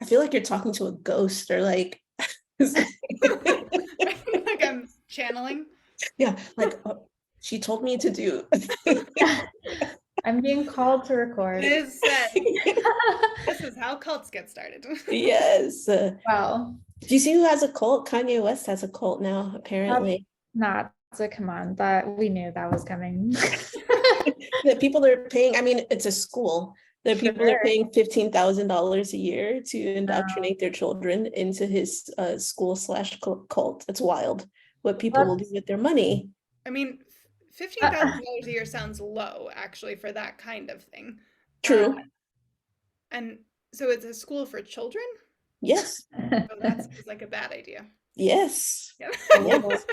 I feel like you're talking to a ghost or like, Like I'm channeling. yeah, like she told me to do. I'm being called to record. It is said. This is how cults get started. Yes. Well, Do you see who has a cult? Kanye West has a cult now, apparently. not so come on, that we knew that was coming. That people are paying, I mean, it's a school. That people are Sure. paying $15,000 a year to indoctrinate their children into his school slash cult. It's wild what people will do with their money. I mean, $15,000 a year sounds low, actually, for that kind of thing. True. And so it's a school for children? Yes. Oh, that seems like a bad idea. Yes. Yeah. Yes.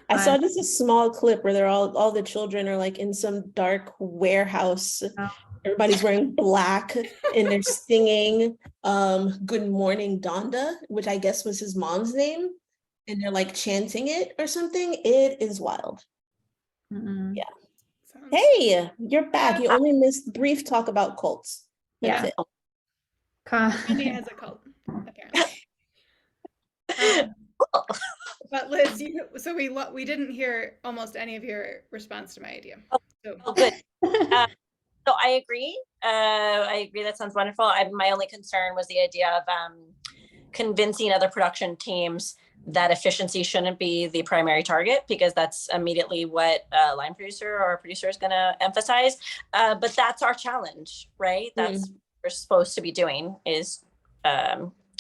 I saw just a small clip where they're all the children are like in some dark warehouse. Everybody's wearing black and they're singing Good Morning Donda, which I guess was his mom's name. And they're like chanting it or something. It is wild. Yeah. Sounds... Hey, you're back. You only missed brief talk about cults. That's Yeah. it. Kanye has a cult, apparently. But Liz, so we didn't hear almost any of your response to my idea. Oh, good. So I agree. That sounds wonderful. My only concern was the idea of convincing other production teams that efficiency shouldn't be the primary target, because that's immediately what a line producer or a producer is going to emphasize. But that's our challenge, right? That's what we're supposed to be doing, is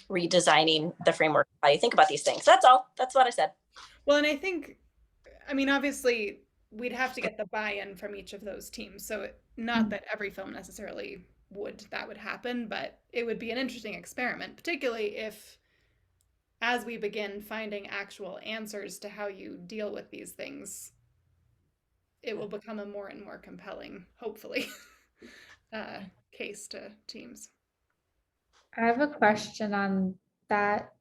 redesigning the framework, how you think about these things. That's all. That's what I said. Well, and I think, I mean, obviously, we'd have to get the buy-in from each of those teams. So not that every film necessarily that would happen, but it would be an interesting experiment, particularly if, as we begin finding actual answers to how you deal with these things, it will become a more and more compelling, hopefully, case to teams. I have a question on that,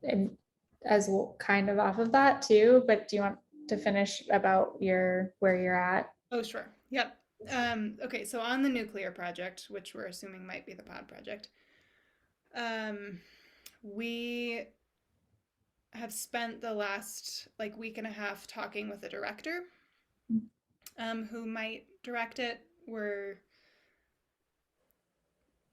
and as well, kind of off of that too, but do you want to finish about where you're at? Oh, sure. Yep. Okay, so on the nuclear project, which we're assuming might be the pod project, we have spent the last week and a half talking with the director who might direct it.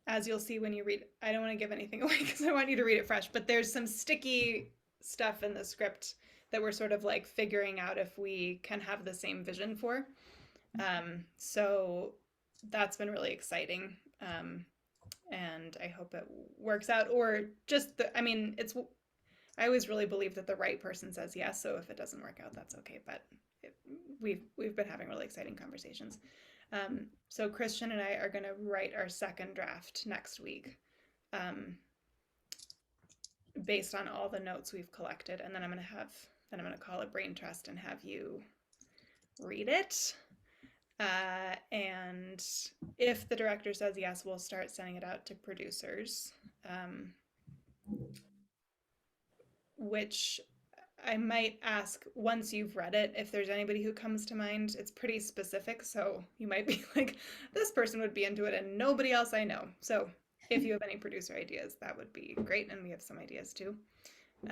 As you'll see when you read, I don't want to give anything away because I want you to read it fresh, but there's some sticky stuff in the script that we're sort of figuring out if we can have the same vision for. So that's been really exciting. And I hope it works out, or just I always really believe that the right person says yes. So if it doesn't work out, that's okay. But we've been having really exciting conversations. So Christian and I are going to write our second draft next week, based on all the notes we've collected, and then I'm going to call a brain trust and have you read it. And if the director says yes, we'll start sending it out to producers, which I might ask, once you've read it, if there's anybody who comes to mind. It's pretty specific, so you might be like, this person would be into it and nobody else I know. So if you have any producer ideas, that would be great, and we have some ideas too.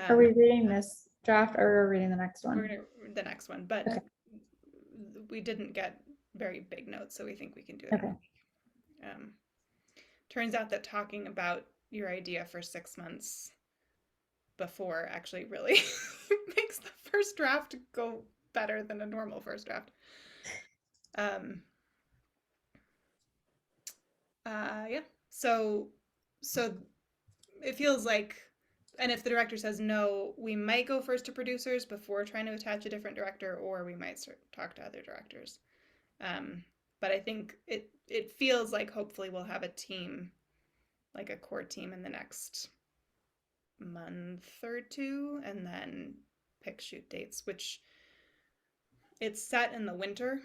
Are we reading this draft, or are we reading the next one? We're gonna read the next one, but we didn't get very big notes, so we think we can do it. Okay. Turns out that talking about your idea for 6 months before actually really makes the first draft go better than a normal first draft. Yeah. So it feels like, and if the director says no, we might go first to producers before trying to attach a different director, or we might talk to other directors. But I think it feels like hopefully we'll have a team, like a core team, in the next month or two, and then pick shoot dates, which it's set in the winter.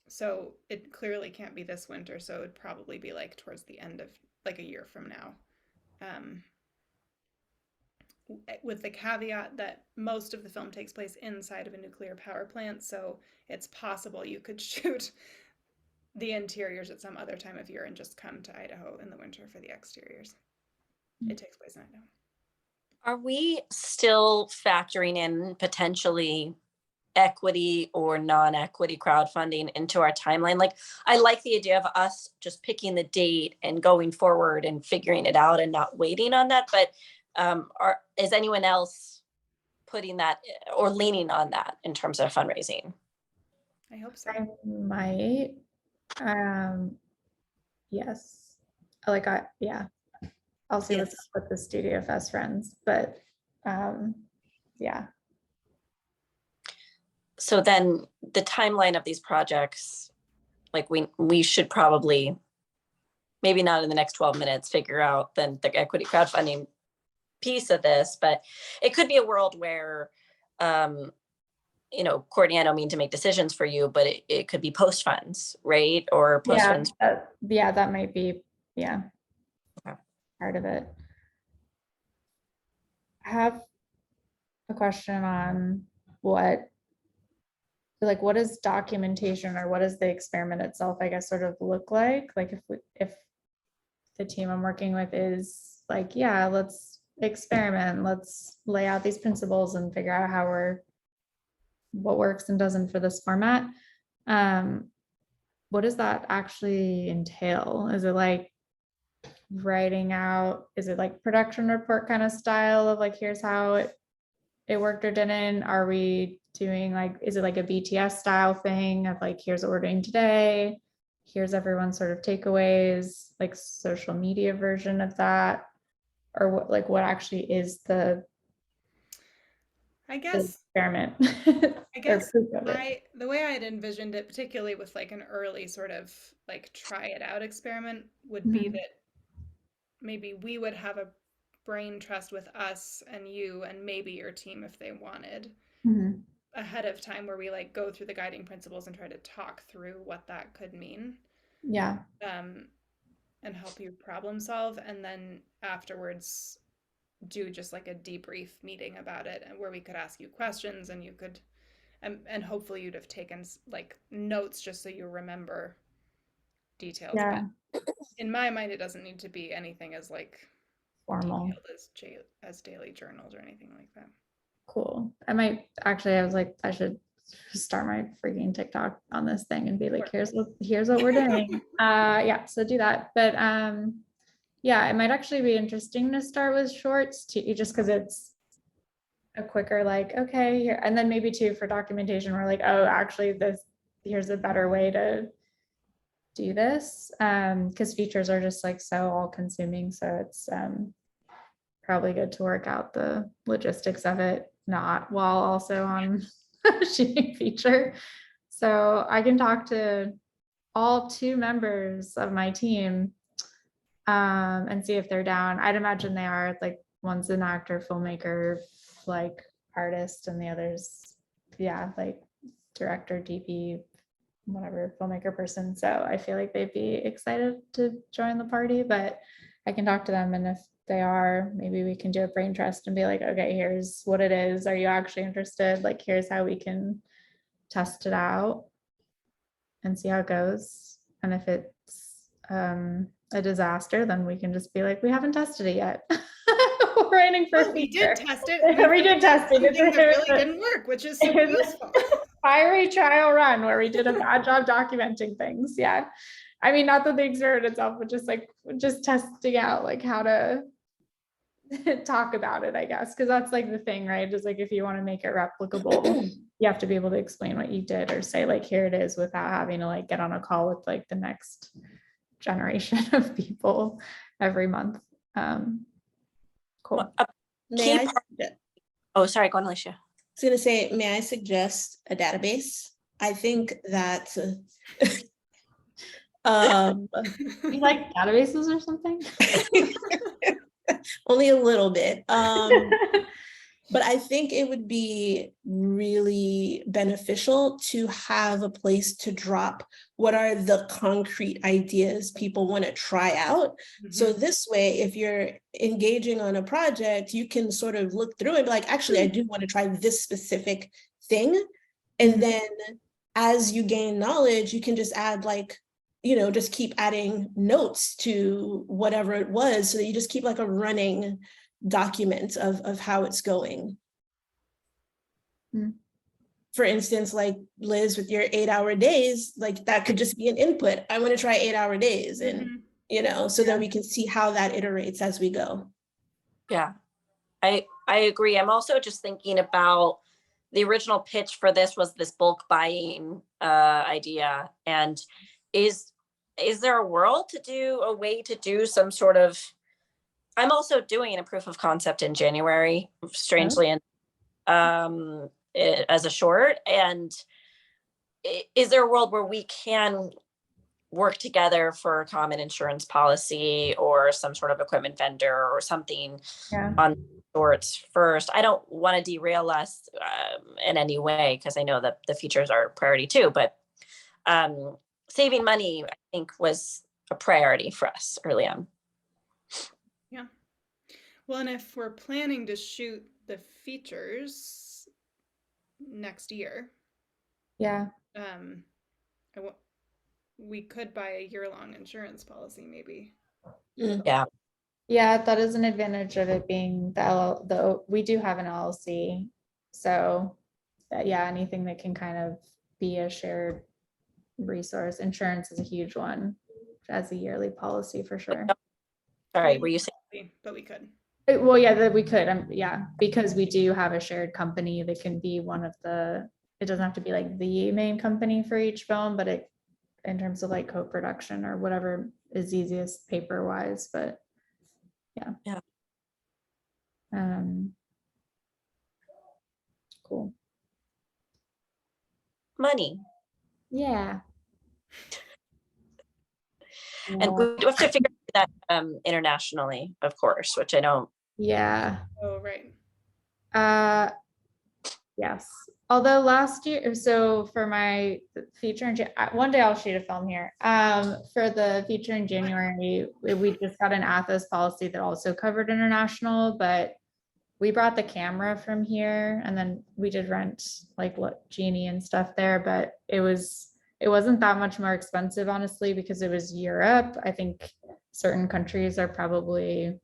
So it clearly can't be this winter, so it'd probably be towards the end of a year from now. With the caveat that most of the film takes place inside of a nuclear power plant, so it's possible you could shoot the interiors at some other time of year and just come to Idaho in the winter for the exteriors. It takes place in Idaho. Are we still factoring in potentially equity or non-equity crowdfunding into our timeline? Like, I like the idea of us just picking the date and going forward and figuring it out and not waiting on that. But is anyone else putting that or leaning on that in terms of fundraising? I hope so. I might. Yes. Yeah. I'll see what's Yes. up with the Studio Fest friends, but yeah. So then the timeline of these projects, like we should probably, maybe not in the next 12 minutes, figure out then the equity crowdfunding piece of this, but it could be a world where, Courtney, I don't mean to make decisions for you, but it could be post funds, right? Or post funds. That might be, Okay. part of it. I have a question on what does documentation or what does the experiment itself, I guess, sort of look like? Like if the team I'm working with is like, yeah, let's experiment, let's lay out these principles and figure out what works and doesn't for this format. What does that actually entail? Is it like writing out, is it like production report kind of style of like, here's how it worked or didn't? Are we doing like, is it like a BTS style thing of like, here's what we're doing today, here's everyone's sort of takeaways, like social media version of that? Or what actually is the experiment? I guess the way I had envisioned it, particularly with like an early sort of like try it out experiment, would be that maybe we would have a brain trust with us and you and maybe your team if they wanted ahead of time, where we like go through the guiding principles and try to talk through what that could mean. Yeah. And help you problem solve, and then afterwards do just like a debrief meeting about it, and where we could ask you questions and you could and hopefully you'd have taken like notes just so you remember details. Yeah. But in my mind, it doesn't need to be anything as like formal as daily journals or anything like that. Cool. I was like, I should start my freaking TikTok on this thing and be like, here's what we're doing. Yeah, so do that. But yeah, it might actually be interesting to start with shorts too, just because it's a quicker like, okay, here, and then maybe too for documentation, we're like, oh, actually here's a better way to do this, because features are just like so all consuming. So it's probably good to work out the logistics of it, not while also on shooting feature. So I can talk to all 2 members of my team and see if they're down. I'd imagine they are. Like one's an actor, filmmaker, like artist, and the other's like director, DP, whatever, filmmaker person. So I feel like they'd be excited to join the party, but I can talk to them, and if they are, maybe we can do a brain trust and be like, okay, here's what it is. Are you actually interested? Like, here's how we can test it out and see how it goes. And if it's a disaster, then we can just be like, we haven't tested it yet. We're waiting for we did test it. We did test it. It really didn't work, which is super useful. Fiery trial run where we did a bad job documenting things. Yeah. I mean, not that the experiment itself, but just testing out like how to talk about it, I guess. Cause that's like the thing, right? Just like, if you want to make it replicable, you have to be able to explain what you did or say like, here it is, without having to like get on a call with like the next generation of people every month. Cool. Oh, sorry, go on, Alicia. I was gonna say, may I suggest a database? I think that you like databases or something? only a little bit. But I think it would be really beneficial to have a place to drop what are the concrete ideas people want to try out. So this way, if you're engaging on a project, you can sort of look through and be like, actually, I do want to try this specific thing. And then as you gain knowledge, you can just add like just keep adding notes to whatever it was, so that you just keep like a running document of how it's going. Mm. For instance, like Liz, with your 8-hour days, like that could just be an input. I want to try 8-hour days, and so then we can see how that iterates as we go. Yeah, I agree. I'm also just thinking about the original pitch for this was this bulk buying idea. And is there a way to do some sort of, I'm also doing a proof of concept in January, strangely, and as a short. And is there a world where we can work together for a common insurance policy or some sort of equipment vendor or something on shorts first? I don't want to derail us in any way, because I know that the features are a priority too, but saving money, I think, was a priority for us early on. Yeah. Well, and if we're planning to shoot the features next year, Yeah. we could buy a year-long insurance policy, maybe. Yeah. Yeah, that is an advantage of it being we do have an LLC. So yeah, anything that can kind of be a shared resource. Insurance is a huge one as a yearly policy for sure. All right. Were you saying? But we could. Well, yeah, that we could. Yeah, because we do have a shared company that can be one of the. It doesn't have to be like the main company for each film, but it, in terms of like co-production or whatever is easiest paper wise. But yeah. Cool. Money. Yeah. And we have to figure that internationally, of course, which I don't. Yeah. Oh, right. Yes. Although last year, so for my feature in one day I'll shoot a film here. For the feature in January, we just got an Athos policy that also covered international, but we brought the camera from here, and then we did rent like Genie and stuff there, but it wasn't that much more expensive, honestly, because it was Europe. I think certain countries are probably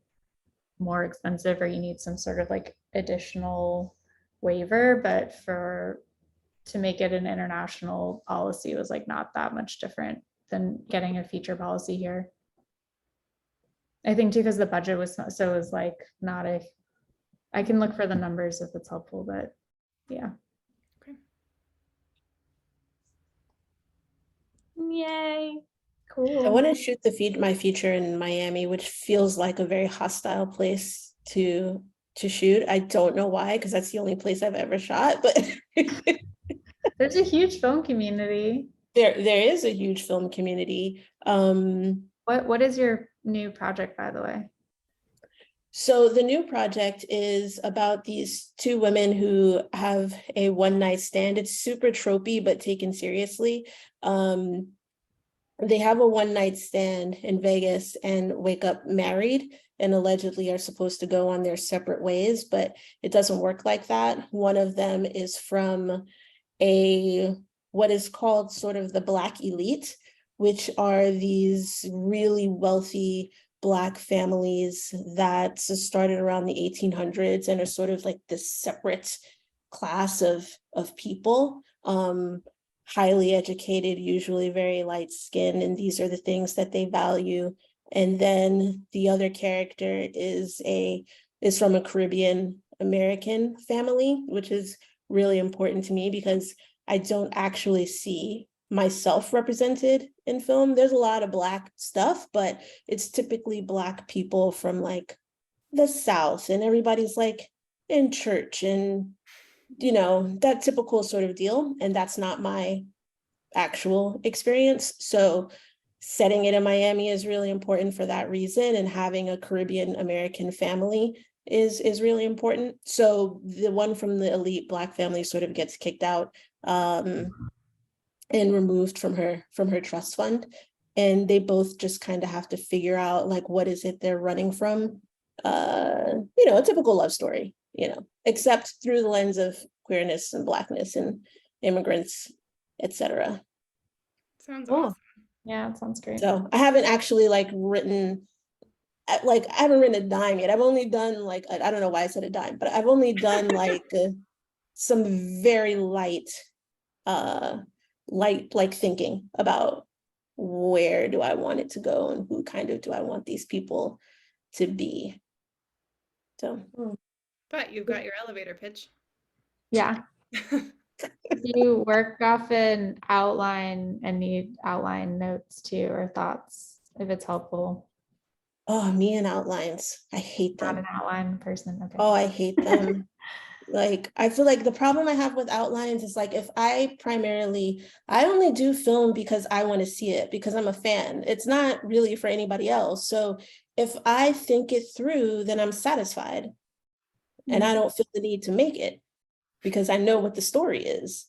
more expensive, or you need some sort of like additional waiver, but to make it an international policy was like not that much different than getting a feature policy here. I think too, because the budget was so it was like not a. I can look for the numbers if it's helpful, but yeah. Okay. Yay. Cool. I want to shoot my feature in Miami, which feels like a very hostile place to shoot. I don't know why, because that's the only place I've ever shot, but there's a huge film community. There is a huge film community. What is your new project, by the way? So the new project is about these two women who have a one-night stand. It's super tropey, but taken seriously. They have a one-night stand in Vegas and wake up married, and allegedly are supposed to go on their separate ways, but it doesn't work like that. One of them is from what is called sort of the Black elite, which are these really wealthy Black families that started around the 1800s and are sort of like this separate class of people, highly educated, usually very light skinned, and these are the things that they value. And then the other character is from a Caribbean American family, which is really important to me because I don't actually see myself represented in film. There's a lot of Black stuff, but it's typically Black people from like the South, and everybody's like in church and that typical sort of deal. And that's not my actual experience. So setting it in Miami is really important for that reason, and having a Caribbean American family is really important. So the one from the elite Black family sort of gets kicked out and removed from her trust fund, and they both just kind of have to figure out like what is it they're running from. A typical love story, except through the lens of queerness and Blackness and immigrants, etc. Sounds awesome. Yeah, it sounds great. So I haven't actually like written, I haven't written a dime yet. I've only done like, I don't know why I said a dime, but I've only done like some very light like thinking about where do I want it to go and who kind of do I want these people to be. So But you've got your elevator pitch. Yeah. Do you work off an outline and need outline notes too, or thoughts if it's helpful? oh, me and outlines, I hate Not them. an outline person. Okay. Oh, I hate them. Like, I feel like the problem I have with outlines is like, if I only do film because I want to see it, because I'm a fan. It's not really for anybody else. So if I think it through, then I'm satisfied. And I don't feel the need to make it because I know what the story is.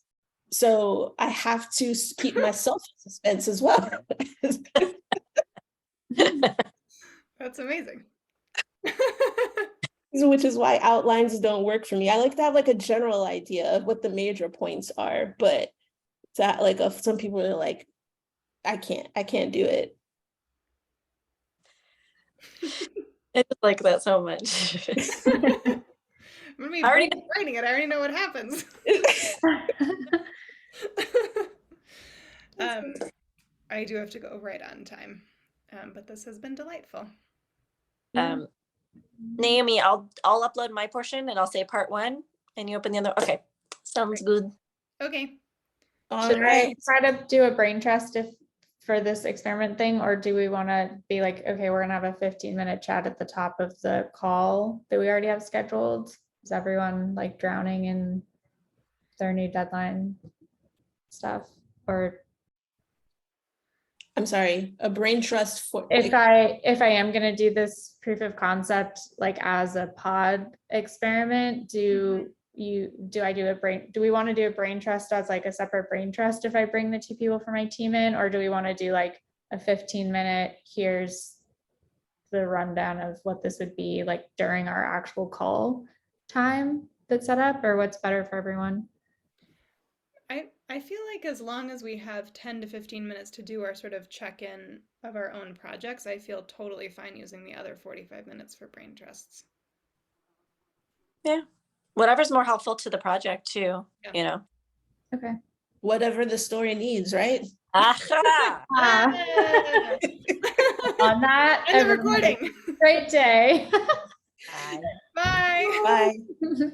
So I have to keep myself in suspense as well. That's amazing. Which is why outlines don't work for me. I like to have like a general idea of what the major points are, but that like some people are like, I can't do it. I just like that so much. I'm gonna be Already- writing it. I already know what happens. I do have to go right on time, but this has been delightful. Naomi, I'll upload my portion and I'll say part 1 and you open the other. Okay, sounds good. Okay. All Should right. I try to do a brain trust for this experiment thing, or do we want to be like, okay, we're gonna have a 15-minute chat at the top of the call that we already have scheduled? Is everyone like drowning in their new deadline stuff? Or I'm sorry, a brain trust for if I am gonna do this proof of concept like as a pod experiment, do we want to do a brain trust as like a separate brain trust if I bring the 2 people from my team in, or do we want to do like a 15-minute, here's the rundown of what this would be like during our actual call time that's set up, or what's better for everyone? I feel like as long as we have 10 to 15 minutes to do our sort of check-in of our own projects, I feel totally fine using the other 45 minutes for brain trusts. Yeah. Whatever's more helpful to the project too, Yeah. you know. Okay. whatever the story needs, right? Aha! On that, End the everyone have a recording. great day. Bye. Bye. Bye.